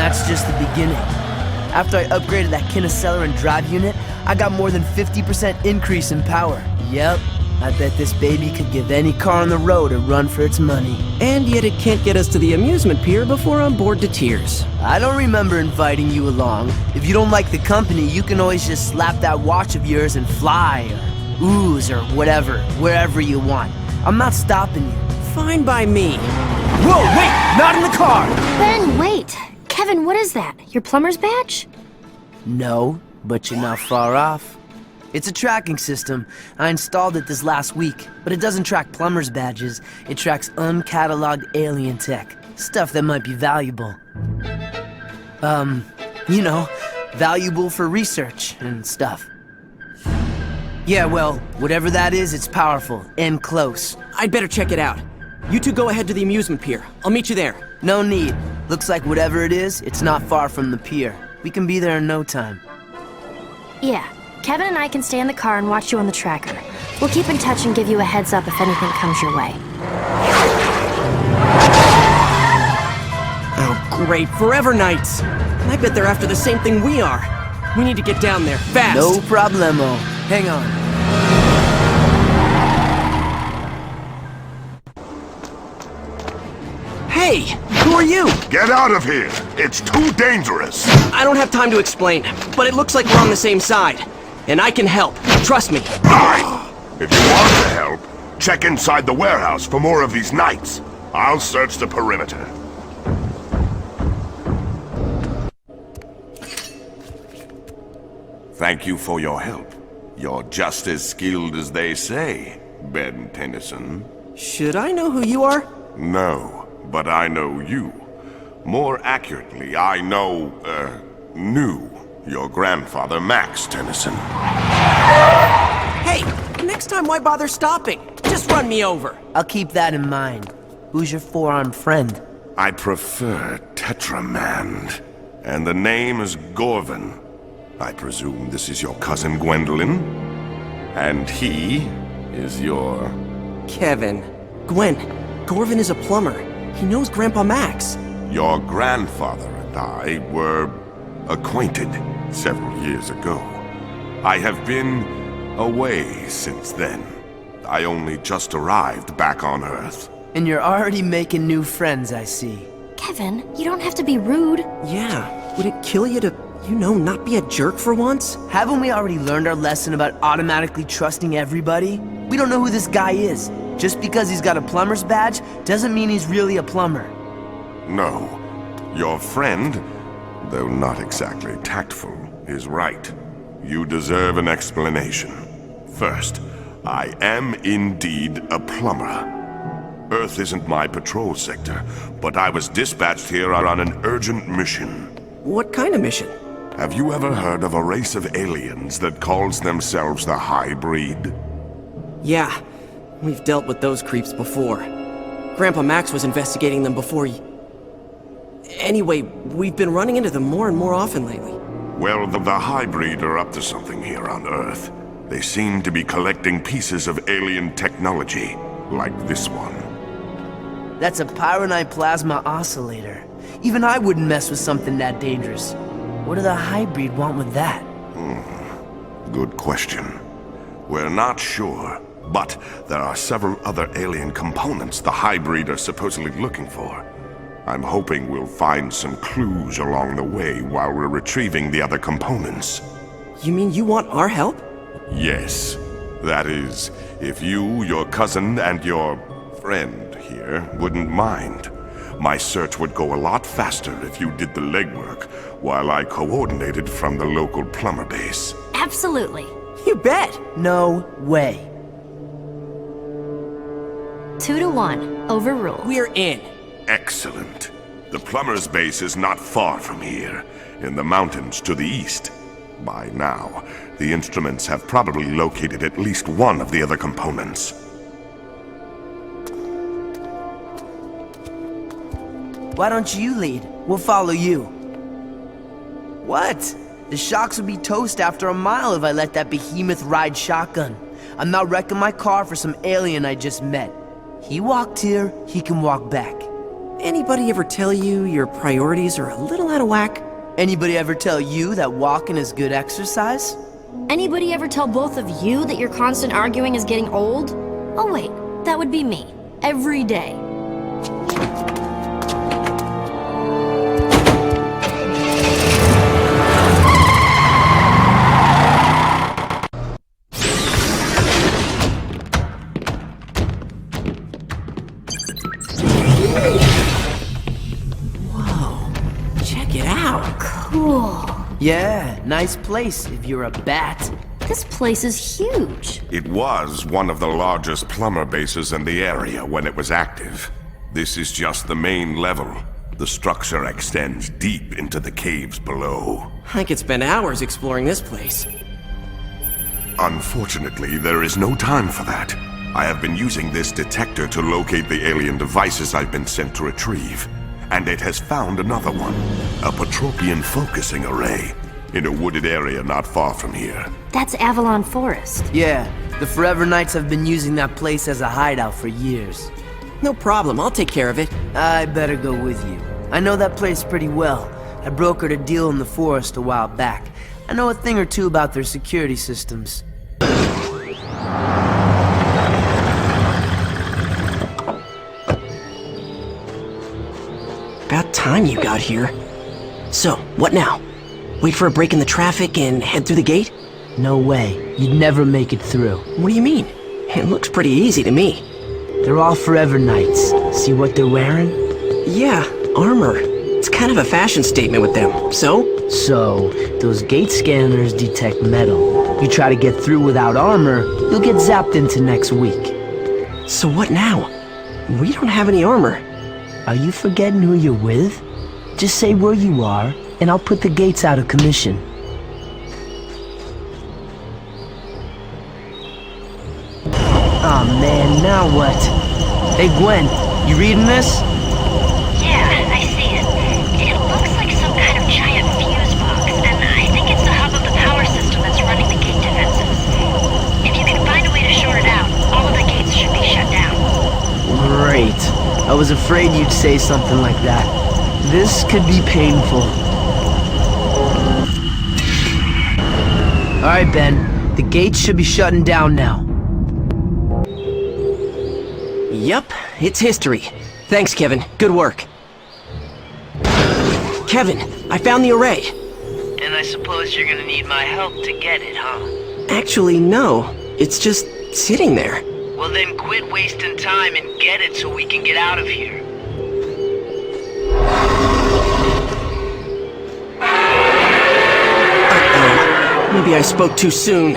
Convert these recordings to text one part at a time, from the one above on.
that's just the beginning. After I upgraded that kin accelerant drive unit, I got more than 50% increase in power. Yep, I bet this baby could give any car on the road a run for its money. And yet it can't get us to the amusement pier before I'm bored to tears. I don't remember inviting you along. If you don't like the company, you can always just slap that watch of yours and fly, or ooze, or whatever, wherever you want. I'm not stopping you. Fine by me. Whoa, wait! Not in the car! Ben, wait! Kevin, what is that? Your plumber's badge? No, but you're not far off. It's a tracking system. I installed it this last week, but it doesn't track plumber's badges. It tracks uncatalogued alien tech. Stuff that might be valuable. You know, valuable for research and stuff. Yeah, well, whatever that is, it's powerful and close. I'd better check it out. You two go ahead to the amusement pier. I'll meet you there. No need. Looks like whatever it is, it's not far from the pier. We can be there in no time. Yeah, Kevin and I can stay in the car and watch you on the tracker. We'll keep in touch and give you a heads up if anything comes your way. Oh, great. Forever Knights. And I bet they're after the same thing we are. We need to get down there, fast. No problemo. Hang on. Hey, who are you? Get out of here! It's too dangerous! I don't have time to explain, but it looks like we're on the same side. And I can help. Trust me. Fine! If you want to help, check inside the warehouse for more of these knights. I'll search the perimeter. Thank you for your help. You're just as skilled as they say, Ben Tennyson. Should I know who you are? No, but I know you. More accurately, I knew your grandfather, Max Tennyson. Hey, next time why bother stopping? Just run me over. I'll keep that in mind. Who's your four-armed friend? I prefer Tetramand, and the name is Gorvin. I presume this is your cousin Gwendolyn? And he is your... Kevin. Gwen. Gorvin is a plumber. He knows Grandpa Max. Your grandfather and I were acquainted several years ago. I have been away since then. I only just arrived back on Earth. And you're already making new friends, I see. Kevin, you don't have to be rude. Yeah, would it kill you to, you know, not be a jerk for once? Haven't we already learned our lesson about automatically trusting everybody? We don't know who this guy is. Just because he's got a plumber's badge doesn't mean he's really a plumber. No. Your friend, though not exactly tactful, is right. You deserve an explanation. First, I am indeed a plumber. Earth isn't my patrol sector, but I was dispatched here on an urgent mission. What kind of mission? Have you ever heard of a race of aliens that calls themselves the Hybrid? Yeah, we've dealt with those creeps before. Grandpa Max was investigating them before Anyway, we've been running into them more and more often lately. Well, the Hybrid are up to something here on Earth. They seem to be collecting pieces of alien technology, like this one. That's a pyronite plasma oscillator. Even I wouldn't mess with something that dangerous. What do the Hybrid want with that? Good question. We're not sure, but there are several other alien components the Hybrid are supposedly looking for. I'm hoping we'll find some clues along the way while we're retrieving the other components. You mean you want our help? Yes. That is, if you, your cousin, and your friend here wouldn't mind. My search would go a lot faster if you did the legwork, while I coordinated from the local plumber base. Absolutely. You bet! No way. 2-1. Overruled. We're in. Excellent. The plumber's base is not far from here, in the mountains to the east. By now, the instruments have probably located at least one of the other components. Why don't you lead? We'll follow you. What? The shocks would be toast after a mile if I let that behemoth ride shotgun. I'm not wrecking my car for some alien I just met. He walked here, he can walk back. Anybody ever tell you your priorities are a little out of whack? Anybody ever tell you that walking is good exercise? Anybody ever tell both of you that your constant arguing is getting old? Oh wait, that would be me. Every day. Check it out. Cool. Yeah, nice place if you're a bat. This place is huge. It was one of the largest plumber bases in the area when it was active. This is just the main level. The structure extends deep into the caves below. I could spend hours exploring this place. Unfortunately, there is no time for that. I have been using this detector to locate the alien devices I've been sent to retrieve. And it has found another one, a Patropian focusing array, in a wooded area not far from here. That's Avalon Forest. Yeah, the Forever Knights have been using that place as a hideout for years. No problem, I'll take care of it. I better go with you. I know that place pretty well. I brokered a deal in the forest a while back. I know a thing or two about their security systems. About time you got here. So, what now? Wait for a break in the traffic and head through the gate? No way. You'd never make it through. What do you mean? It looks pretty easy to me. They're all Forever Knights. See what they're wearing? Yeah, armor. It's kind of a fashion statement with them. So? So, those gate scanners detect metal. You try to get through without armor, you'll get zapped into next week. So what now? We don't have any armor. Are you forgetting who you're with? Just say where you are, and I'll put the gates out of commission. Aw, man, now what? Hey, Gwen, you reading this? Yeah, I see it. It looks like some kind of giant fuse box, and I think it's the hub of the power system that's running the gate defenses. If you can find a way to short it out, all of the gates should be shut down. Great. I was afraid you'd say something like that. This could be painful. Alright, Ben. The gates should be shutting down now. Yup, it's history. Thanks, Kevin. Good work. Kevin, I found the array. And I suppose you're gonna need my help to get it, huh? Actually, no. It's just sitting there. Well then quit wasting time and get it so we can get out of here. Uh-oh. Maybe I spoke too soon.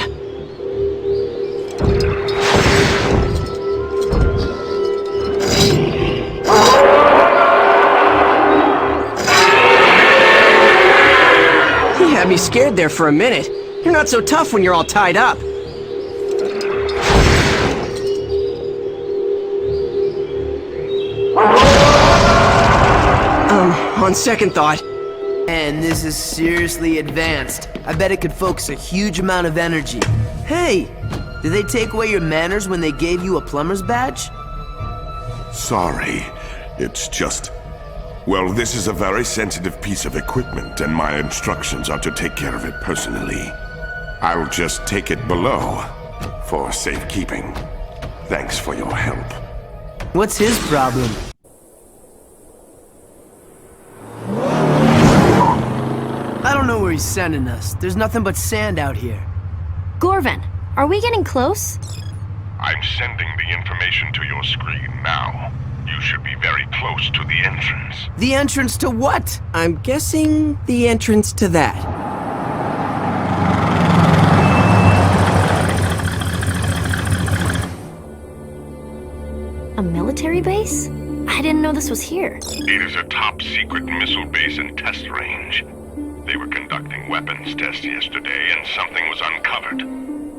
You had me scared there for a minute. You're not so tough when you're all tied up. On second thought. And this is seriously advanced. I bet it could focus a huge amount of energy. Hey, did they take away your manners when they gave you a plumber's badge? Sorry, it's just... Well, this is a very sensitive piece of equipment, and my instructions are to take care of it personally. I'll just take it below, for safekeeping. Thanks for your help. What's his problem? I don't know where he's sending us. There's nothing but sand out here. Gorvin, are we getting close? I'm sending the information to your screen now. You should be very close to the entrance. The entrance to what? I'm guessing the entrance to that. A military base? I didn't know this was here. It is a top-secret missile base and test range. They were conducting weapons tests yesterday, and something was uncovered.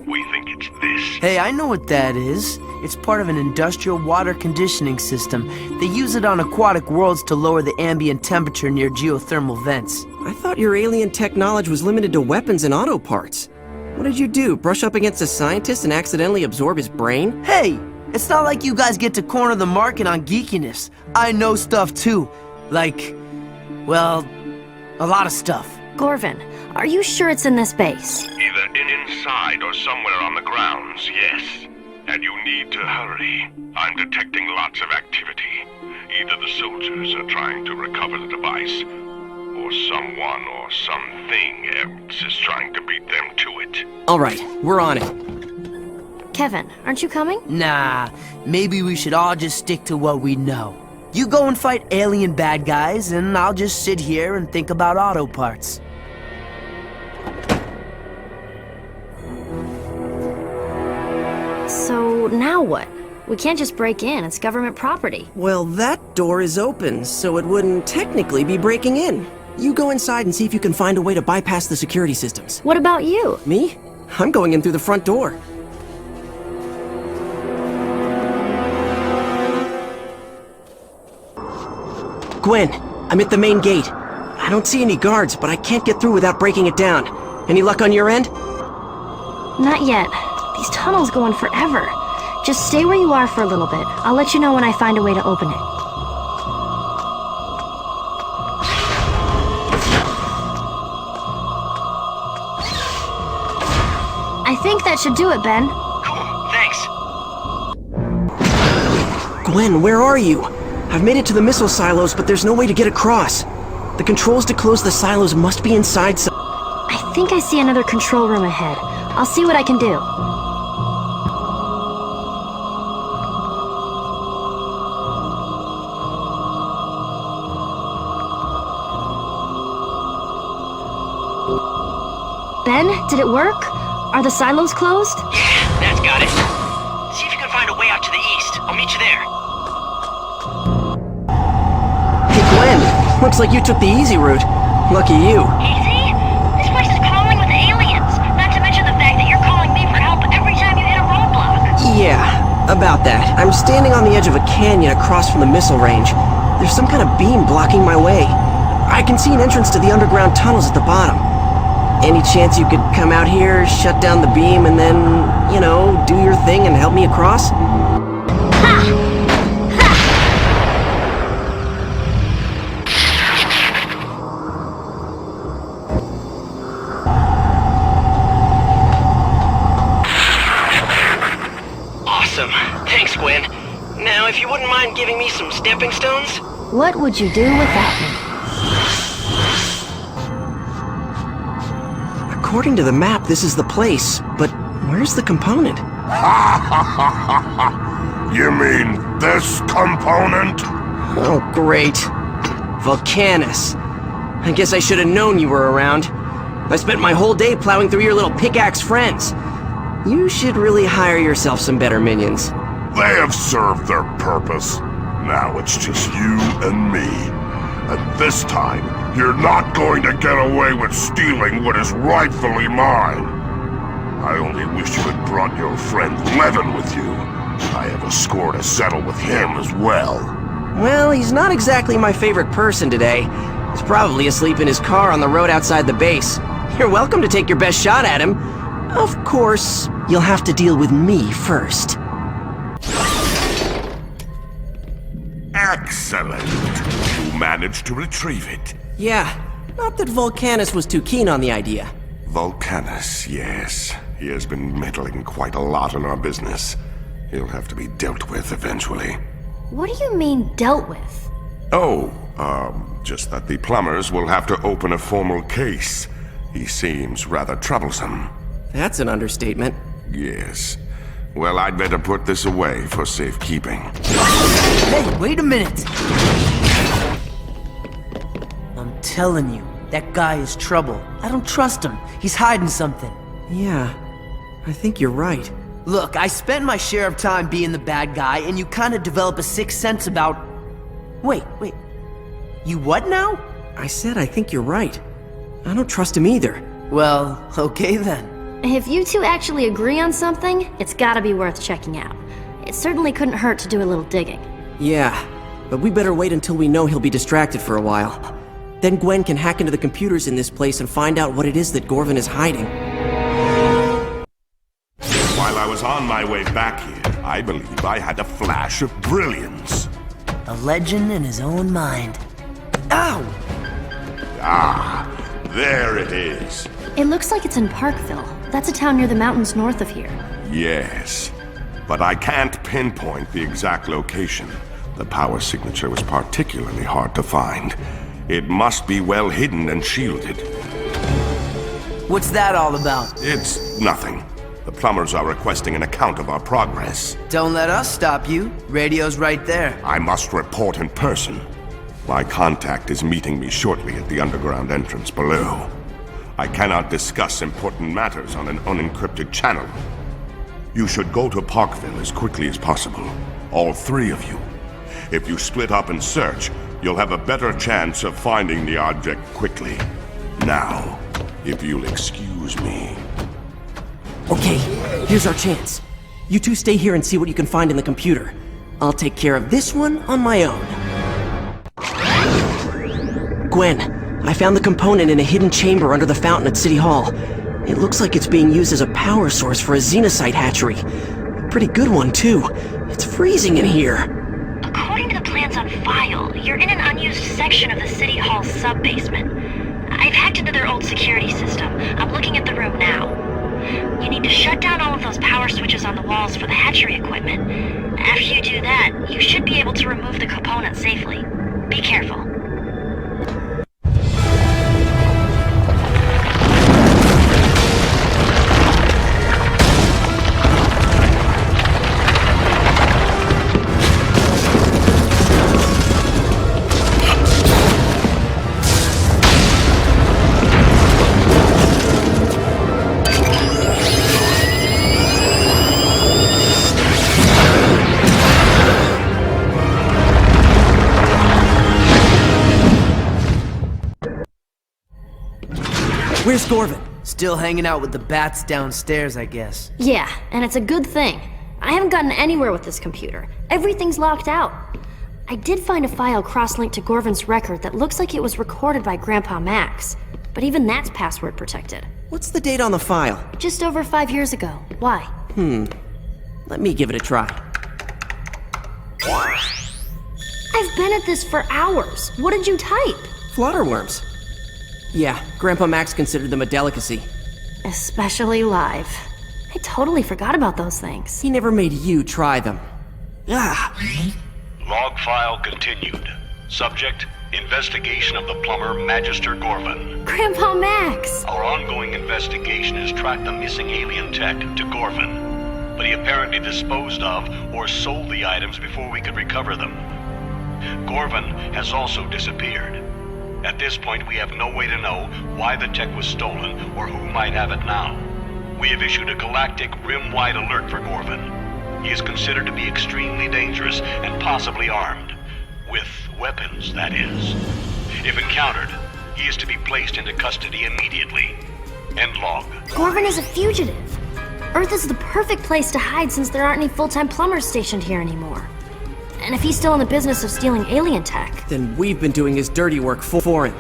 We think it's this. Hey, I know what that is. It's part of an industrial water conditioning system. They use it on aquatic worlds to lower the ambient temperature near geothermal vents. I thought your alien tech knowledge was limited to weapons and auto parts. What did you do, brush up against a scientist and accidentally absorb his brain? Hey, It's not like you guys get to corner the market on geekiness. I know stuff too. Like, well, a lot of stuff. Gorvin, are you sure it's in this base? Either inside or somewhere on the grounds, yes. And you need to hurry. I'm detecting lots of activity. Either the soldiers are trying to recover the device, or someone or something else is trying to beat them to it. Alright, we're on it. Kevin, aren't you coming? Nah, maybe we should all just stick to what we know. You go and fight alien bad guys, and I'll just sit here and think about auto parts. So now what? We can't just break in, it's government property. Well, that door is open, so it wouldn't technically be breaking in. You go inside and see if you can find a way to bypass the security systems. What about you? Me? I'm going in through the front door. Gwen, I'm at the main gate. I don't see any guards, but I can't get through without breaking it down. Any luck on your end? Not yet. These tunnels go on forever. Just stay where you are for a little bit. I'll let you know when I find a way to open it. I think that should do it, Ben. Cool, thanks. Gwen, where are you? I've made it to the missile silos, but there's no way to get across. The controls to close the silos must be inside some... I think I see another control room ahead. I'll see what I can do. Ben, did it work? Are the silos closed? Yeah, that's got it. See if you can find a way out to the east. I'll meet you there. Hey, Gwen. Looks like you took the easy route. Lucky you. Easy? This place is crawling with aliens. Not to mention the fact that you're calling me for help every time you hit a roadblock. Yeah, about that. I'm standing on the edge of a canyon across from the missile range. There's some kind of beam blocking my way. I can see an entrance to the underground tunnels at the bottom. Any chance you could come out here, shut down the beam, and then, you know, do your thing and help me across? Awesome. Thanks, Gwen. Now, if you wouldn't mind giving me some stepping stones? What would you do without me? According to the map, this is the place, but where's the component? You mean this component? Oh, great. Volcanus. I guess I should have known you were around. I spent my whole day plowing through your little pickaxe friends. You should really hire yourself some better minions. They have served their purpose. Now it's just you and me. And this time, you're not going to get away with stealing what is rightfully mine. I only wish you had brought your friend Levin with you. I have a score to settle with him as well. Well, he's not exactly my favorite person today. He's probably asleep in his car on the road outside the base. You're welcome to take your best shot at him. Of course, you'll have to deal with me first. Excellent. You managed to retrieve it. Yeah, not that Volcanus was too keen on the idea. Volcanus, yes. He has been meddling quite a lot in our business. He'll have to be dealt with eventually. What do you mean, dealt with? Oh, just that the plumbers will have to open a formal case. He seems rather troublesome. That's an understatement. Yes. Well, I'd better put this away for safekeeping. Hey, wait a minute! I'm telling you, that guy is trouble. I don't trust him. He's hiding something. Yeah, I think you're right. Look, I spent my share of time being the bad guy, and you kind of develop a sixth sense about... Wait. You what now? I said I think you're right. I don't trust him either. Well, okay then. If you two actually agree on something, it's gotta be worth checking out. It certainly couldn't hurt to do a little digging. Yeah, but we better wait until we know he'll be distracted for a while. Then Gwen can hack into the computers in this place and find out what it is that Gorvin is hiding. While I was on my way back here, I believe I had a flash of brilliance. A legend in his own mind. Ow! Ah, there it is. It looks like it's in Parkville. That's a town near the mountains north of here. Yes, but I can't pinpoint the exact location. The power signature was particularly hard to find. It must be well hidden and shielded. What's that all about? It's nothing. The plumbers are requesting an account of our progress. Don't let us stop you. Radio's right there. I must report in person. My contact is meeting me shortly at the underground entrance below. I cannot discuss important matters on an unencrypted channel. You should go to Parkville as quickly as possible. All three of you. If you split up and search, you'll have a better chance of finding the object quickly. Now, if you'll excuse me. Okay, here's our chance. You two stay here and see what you can find in the computer. I'll take care of this one on my own. Gwen, I found the component in a hidden chamber under the fountain at City Hall. It looks like it's being used as a power source for a xenocyte hatchery. A pretty good one, too. It's freezing in here. According to the plans on file, you're in an unused section of the City Hall sub-basement. I've hacked into their old security system. I'm looking at the room now. You need to shut down all of those power switches on the walls for the hatchery equipment. After you do that, you should be able to remove the component safely. Be careful. Where's Gorvin? Still hanging out with the bats downstairs, I guess. Yeah, and it's a good thing. I haven't gotten anywhere with this computer. Everything's locked out. I did find a file cross-linked to Gorvin's record that looks like it was recorded by Grandpa Max. But even that's password protected. What's the date on the file? Just over 5 years ago. Why? Let me give it a try. I've been at this for hours. What did you type? Flutterworms. Yeah, Grandpa Max considered them a delicacy. Especially live. I totally forgot about those things. He never made you try them. Ah! Log file continued. Subject, investigation of the plumber Magister Gorvin. Grandpa Max! Our ongoing investigation has tracked the missing alien tech to Gorvin, but he apparently disposed of or sold the items before we could recover them. Gorvin has also disappeared. At this point, we have no way to know why the tech was stolen or who might have it now. We have issued a galactic, rim-wide alert for Gorvin. He is considered to be extremely dangerous and possibly armed. With weapons, that is. If encountered, he is to be placed into custody immediately. End log. Gorvin is a fugitive. Earth is the perfect place to hide since there aren't any full-time plumbers stationed here anymore. And if he's still in the business of stealing alien tech... Then we've been doing his dirty work for him.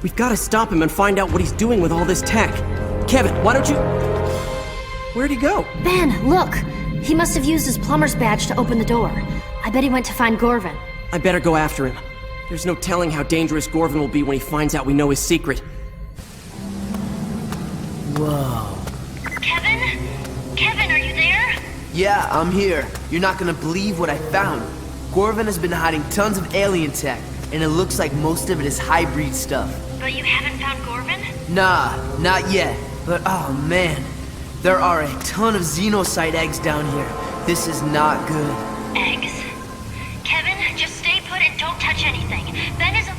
We've got to stop him and find out what he's doing with all this tech. Kevin, why don't you... Where'd he go? Ben, look! He must have used his plumber's badge to open the door. I bet he went to find Gorvin. I better go after him. There's no telling how dangerous Gorvin will be when he finds out we know his secret. Whoa. Kevin? Kevin, are you there? Yeah, I'm here. You're not gonna believe what I found. Gorvin has been hiding tons of alien tech, and it looks like most of it is hybrid stuff. But you haven't found Gorvin? Nah, not yet. But oh man, there are a ton of xenocyte eggs down here. This is not good. Eggs? Kevin, just stay put and don't touch anything. Ben is a...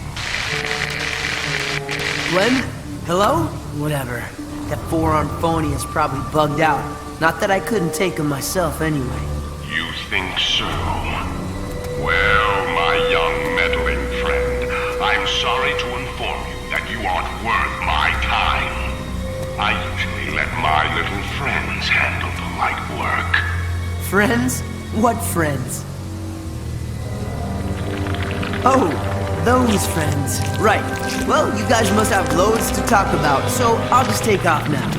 Glenn? Hello? Whatever. That four-armed phony is probably bugged out. Not that I couldn't take him myself anyway. You think so? Well, my young meddling friend, I'm sorry to inform you that you aren't worth my time. I usually let my little friends handle the light work. Friends? What friends? Oh, those friends. Right. Well, you guys must have loads to talk about, so I'll just take off now.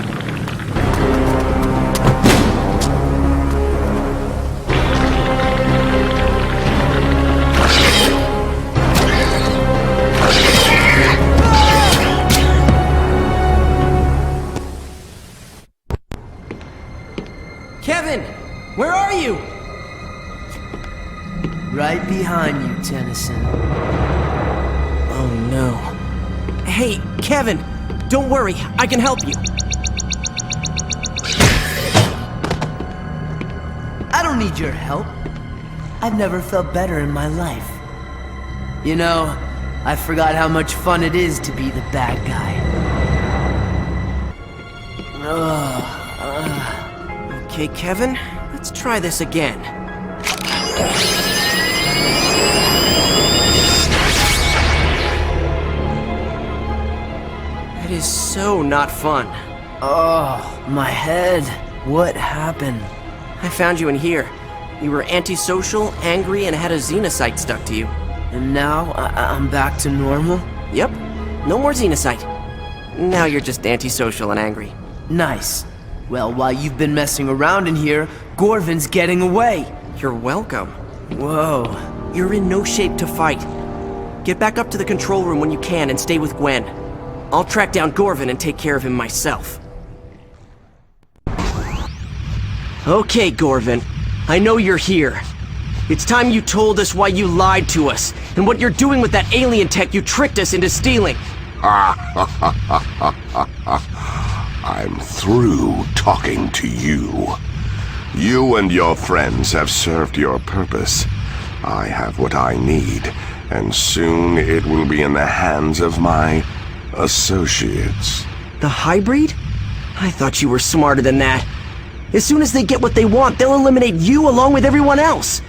behind you, Tennyson. Oh no. Hey, Kevin! Don't worry, I can help you. I don't need your help. I've never felt better in my life. You know, I forgot how much fun it is to be the bad guy. Okay, Kevin, let's try this again. That is so not fun. Oh, my head. What happened? I found you in here. You were antisocial, angry, and had a xenocyte stuck to you. And now I'm back to normal? Yep, no more xenocyte. Now you're just antisocial and angry. Nice. Well, while you've been messing around in here, Gorvin's getting away. You're welcome. Whoa. You're in no shape to fight. Get back up to the control room when you can and stay with Gwen. I'll track down Gorvin and take care of him myself. Okay, Gorvin. I know you're here. It's time you told us why you lied to us, and what you're doing with that alien tech you tricked us into stealing. I'm through talking to you. You and your friends have served your purpose. I have what I need, and soon it will be in the hands of my associates. The hybrid? I thought you were smarter than that. As soon as they get what they want, they'll eliminate you along with everyone else.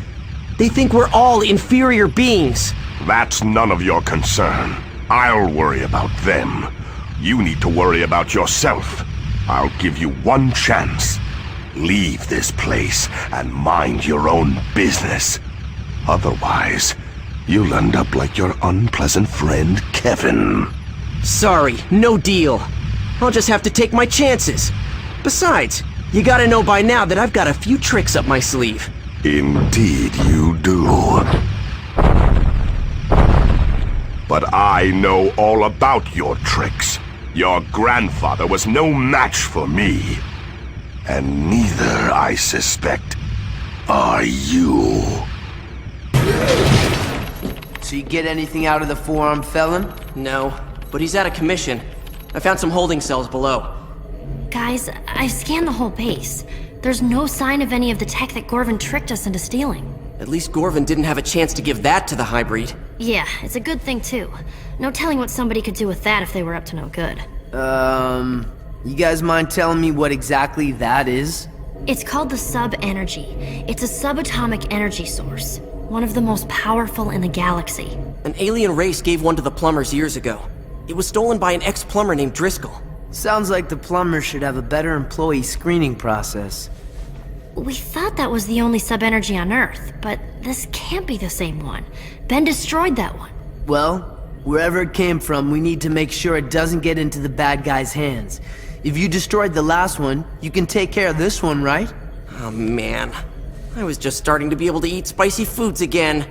They think we're all inferior beings. That's none of your concern. I'll worry about them. You need to worry about yourself. I'll give you one chance. Leave this place and mind your own business. Otherwise, you'll end up like your unpleasant friend, Kevin. Sorry, no deal. I'll just have to take my chances. Besides, you gotta know by now that I've got a few tricks up my sleeve. Indeed you do. But I know all about your tricks. Your grandfather was no match for me. And neither, I suspect, are you. So you get anything out of the four-armed felon? No, but he's out of commission. I found some holding cells below. Guys, I've scanned the whole base. There's no sign of any of the tech that Gorvin tricked us into stealing. At least Gorvin didn't have a chance to give that to the hybrid. Yeah, it's a good thing too. No telling what somebody could do with that if they were up to no good. You guys mind telling me what exactly that is? It's called the sub-energy. It's a subatomic energy source. One of the most powerful in the galaxy. An alien race gave one to the plumbers years ago. It was stolen by an ex-plumber named Driscoll. Sounds like the plumbers should have a better employee screening process. We thought that was the only sub-energy on Earth, but this can't be the same one. Ben destroyed that one. Well, wherever it came from, we need to make sure it doesn't get into the bad guy's hands. If you destroyed the last one, you can take care of this one, right? Oh man, I was just starting to be able to eat spicy foods again.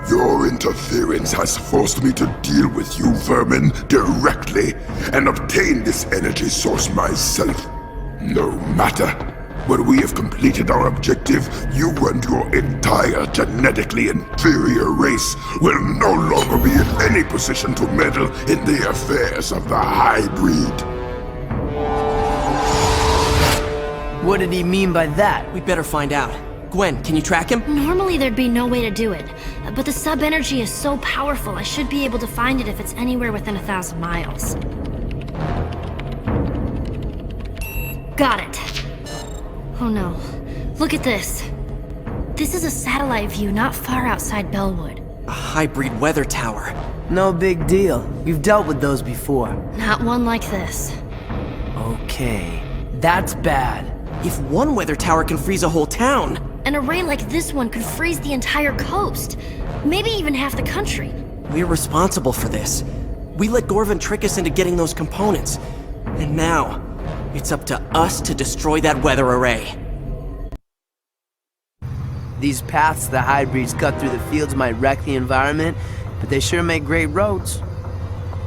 Your interference has forced me to deal with you vermin directly and obtain this energy source myself. No matter. When we have completed our objective, you and your entire genetically inferior race will no longer be in any position to meddle in the affairs of the hybrid. What did he mean by that? We better find out. Gwen, can you track him? Normally there'd be no way to do it, but the sub-energy is so powerful I should be able to find it if it's anywhere within 1,000 miles. Got it. Oh no. Look at this. This is a satellite view not far outside Bellwood. A hybrid weather tower. No big deal. We've dealt with those before. Not one like this. Okay, that's bad. If one weather tower can freeze a whole town... An array like this one could freeze the entire coast. Maybe even half the country. We're responsible for this. We let Gorvin trick us into getting those components. And now, it's up to us to destroy that weather array. These paths the hybrids cut through the fields might wreck the environment, but they sure make great roads.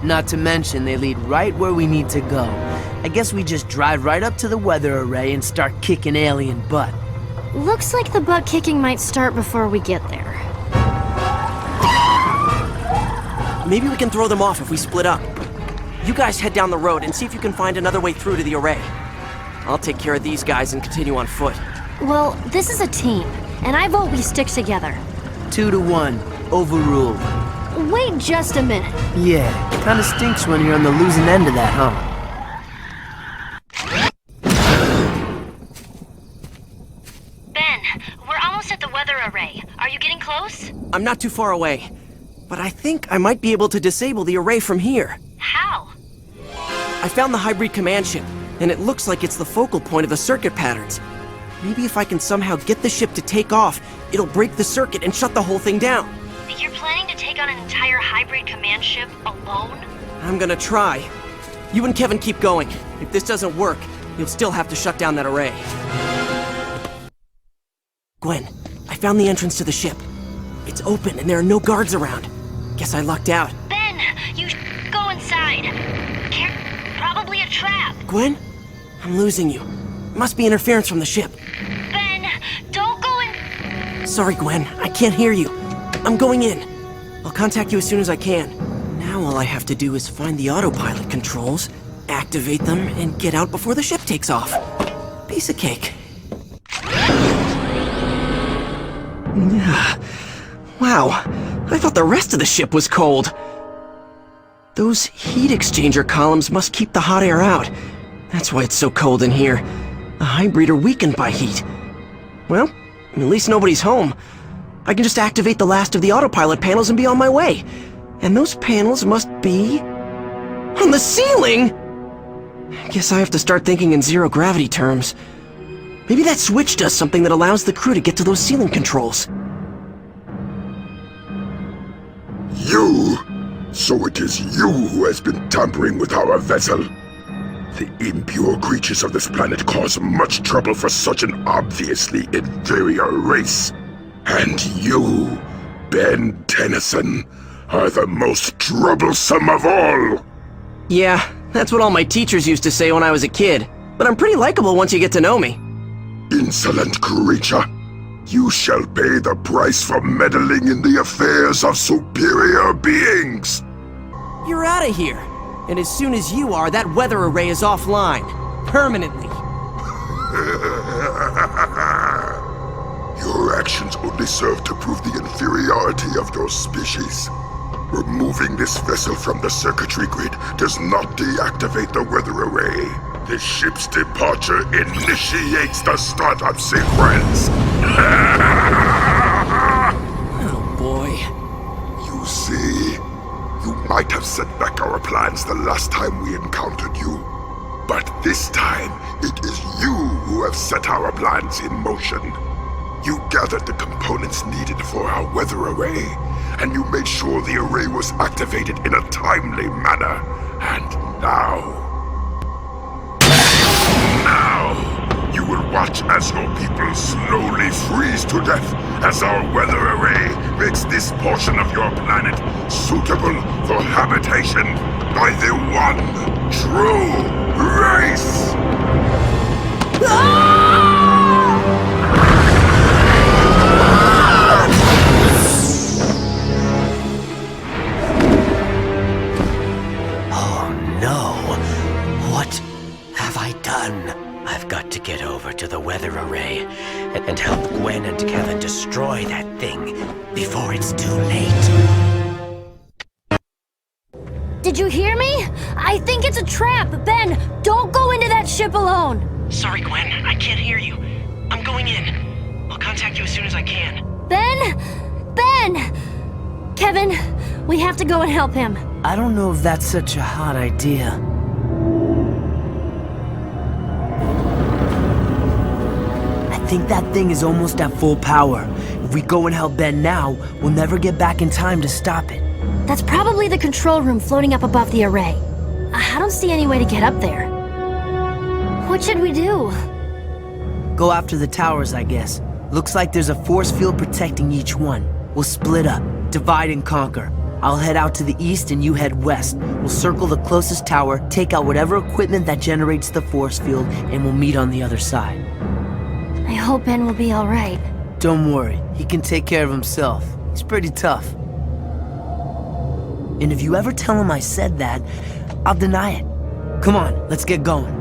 Not to mention, they lead right where we need to go. I guess we just drive right up to the weather array and start kicking alien butt. Looks like the butt kicking might start before we get there. Maybe we can throw them off if we split up. You guys head down the road and see if you can find another way through to the array. I'll take care of these guys and continue on foot. Well, this is a team, and I vote we stick together. 2 to 1. Overruled. Wait just a minute. Yeah, kinda stinks when you're on the losing end of that, huh? Ben, we're almost at the weather array. Are you getting close? I'm not too far away, but I think I might be able to disable the array from here. How? I found the hybrid command ship, and it looks like it's the focal point of the circuit patterns. Maybe if I can somehow get the ship to take off, it'll break the circuit and shut the whole thing down. You're planning to take on an entire hybrid command ship alone? I'm gonna try. You and Kevin keep going. If this doesn't work, you'll still have to shut down that array. Gwen, I found the entrance to the ship. It's open and there are no guards around. Guess I lucked out. Ben, you go inside. Probably a trap. Gwen? I'm losing you. Must be interference from the ship. Ben, don't go in. Sorry, Gwen. I can't hear you. I'm going in. I'll contact you as soon as I can. Now all I have to do is find the autopilot controls, activate them, and get out before the ship takes off. Piece of cake. Wow, I thought the rest of the ship was cold. Those heat exchanger columns must keep the hot air out. That's why it's so cold in here. The hybrid are weakened by heat. Well, at least nobody's home. I can just activate the last of the autopilot panels and be on my way. And those panels must be... on the ceiling! Guess I have to start thinking in zero-gravity terms. Maybe that switch does something that allows the crew to get to those ceiling controls. You! So it is you who has been tampering with our vessel. The impure creatures of this planet cause much trouble for such an obviously inferior race. And you, Ben Tennyson, are the most troublesome of all! Yeah, that's what all my teachers used to say when I was a kid. But I'm pretty likable once you get to know me. Insolent creature! You shall pay the price for meddling in the affairs of superior beings! You're out of here! And as soon as you are, that weather array is offline. Permanently. Your actions only serve to prove the inferiority of your species. Removing this vessel from the circuitry grid does not deactivate the weather array. The ship's departure initiates the startup sequence. Oh boy. You see, you might have set back our plans the last time we encountered you. But this time, it is you who have set our plans in motion. You gathered the components needed for our weather array, and you made sure the array was activated in a timely manner. And now, you will watch as your people slowly freeze to death as our weather array makes this portion of your planet suitable for habitation by the one true race! Oh no! What have I done? I've got to get over to the weather array and help Gwen and Kevin destroy that thing before it's too late. Did you hear me? I think it's a trap! Ben, don't go into that ship alone! Sorry, Gwen. I can't hear you. I'm going in. I'll contact you as soon as I can. Ben! Ben! Kevin, we have to go and help him. I don't know if that's such a hot idea. I think that thing is almost at full power. If we go and help Ben now, we'll never get back in time to stop it. That's probably the control room floating up above the array. I don't see any way to get up there. What should we do? Go after the towers, I guess. Looks like there's a force field protecting each one. We'll split up, divide and conquer. I'll head out to the east and you head west. We'll circle the closest tower, take out whatever equipment that generates the force field, and we'll meet on the other side. I hope Ben will be alright. Don't worry, he can take care of himself. He's pretty tough. And if you ever tell him I said that, I'll deny it. Come on, let's get going.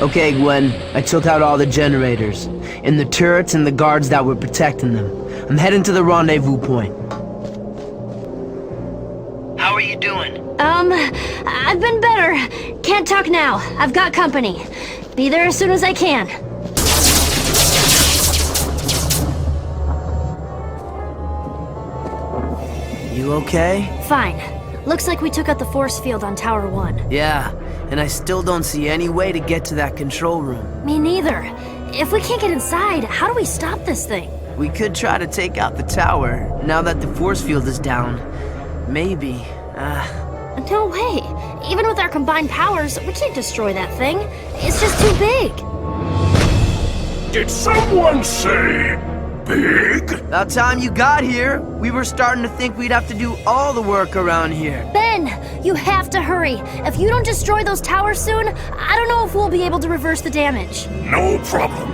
Okay, Gwen, I took out all the generators, and the turrets and the guards that were protecting them. I'm heading to the rendezvous point. How are you doing? I've been better. Can't talk now. I've got company. Be there as soon as I can. You okay? Fine. Looks like we took out the force field on Tower 1. Yeah, and I still don't see any way to get to that control room. Me neither. If we can't get inside, how do we stop this thing? We could try to take out the tower, now that the force field is down. Maybe. No way. Even with our combined powers, we can't destroy that thing. It's just too big. Did someone say big? About time you got here. We were starting to think we'd have to do all the work around here. Ben, you have to hurry. If you don't destroy those towers soon, I don't know if we'll be able to reverse the damage. No problem.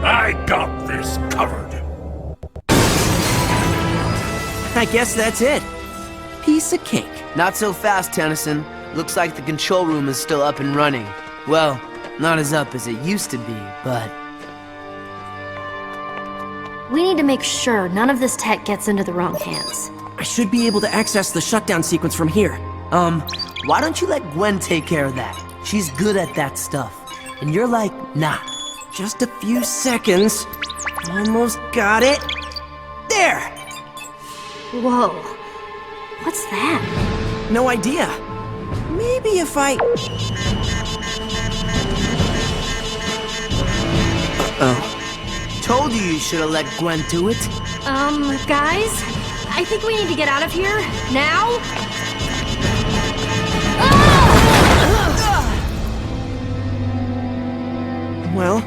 I got this covered. I guess that's it. Piece of cake. Not so fast, Tennyson. Looks like the control room is still up and running. Well, not as up as it used to be, but... We need to make sure none of this tech gets into the wrong hands. I should be able to access the shutdown sequence from here. Why don't you let Gwen take care of that? She's good at that stuff. And you're like, nah. Just a few seconds. Almost got it. There! Whoa. What's that? No idea. Maybe if I... Uh-oh. Told you should have let Gwen do it. Guys? I think we need to get out of here. Now? Well,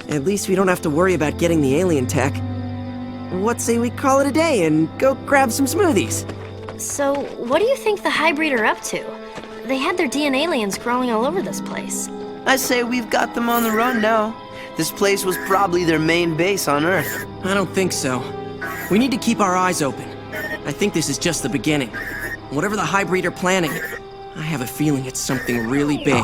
at least we don't have to worry about getting the alien tech. What say we call it a day and go grab some smoothies? So, what do you think the hybrid are up to? They had their DNA aliens crawling all over this place. I say we've got them on the run now. This place was probably their main base on Earth. I don't think so. We need to keep our eyes open. I think this is just the beginning. Whatever the hybrid are planning, I have a feeling it's something really big.